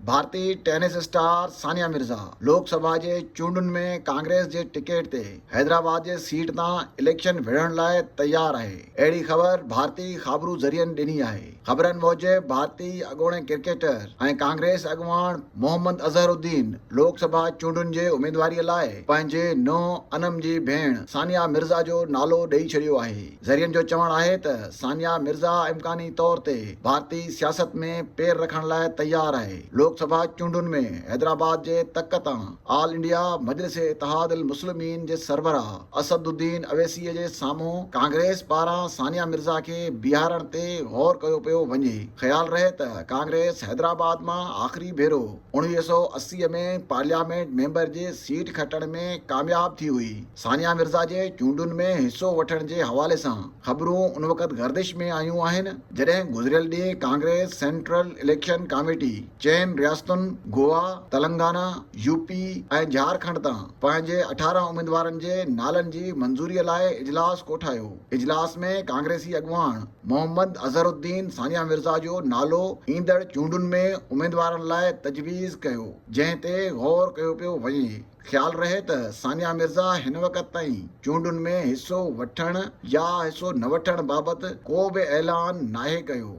भारतीय tennis star Sania Mirza Lok Sabha जे चूंडुनि में कांग्रेस जे टिकट ते हैदराबाद जे सीट तां इलेक्शन विढ़ण लाइ तयार आहे। अहिड़ी ख़बर भारतीय ख़बरूं ज़रियनि ॾिनी आहे। ख़बरनि मूजिबि भारतीय अॻूणे क्रिकेटर ऐं कांग्रेस अॻुवान मोहम्मद अज़हरुद्दीन लोकसभा चूंडुनि जे उमेदवारीअ लाइ पंहिंजे नुंहुं अनम जी भेण सानिया मिर्ज़ा जो नालो ॾेई छॾियो आहे। ज़रियनि जो चवणु आहे त सानिया मिर्ज़ा इम्कानी तौर ते भारतीय सियासत में पेर रखण लाइ तयार आहे। लोकसभा चूंडुनि में हैदराबाद जे तक तां ऑल इंडिया मजलिस इत्तेहादुल मुस्लिमीन जे सरबराह असदुद्दीन अवैसीअ जे साम्हूं कांग्रेस पारां सानिया मिर्ज़ा खे बीहारण ते गौर कयो पियो वञे। ख़्याल रहे त कांग्रेस हैदराबाद मां आख़िरी भेरो 1980 में पार्लियामेंट मेंबर जी सीट खटण में कामयाब थी हुई। सानिया मिर्ज़ा जे चूंडुनि में हिसो वठण जे हवाले सां ख़बरूं उन वक़्त गर्दिश में आयूं आहिनि जॾहिं गुज़िरियल ॾींहुं कांग्रेस सेंट्रल इलेक्शन कमेटी चइनि रियासतुनि गोवा, तेलंगाना, यूपी ऐं झारखंड तां पंहिंजे 18 उमेदवारनि जे नालनि जी मंज़ूरीअ लाइ इजलास कोठायो। इजलास में कांग्रेसी अॻुवान मोहम्मद अज़हरुद्दीन सानिया मिर्ज़ा जो नालो ईंदड़ चूंडुनि में उमेदवारनि लाइ तजवीज़ कयो, जंहिं ते गौर कयो पियो वञे। ख़्याल रहे त सानिया मिर्ज़ा हिन वक़्त ताईं चूंडुनि में हिसो वठण या हिसो न वठण बाबति को बि ऐलान नाहे कयो।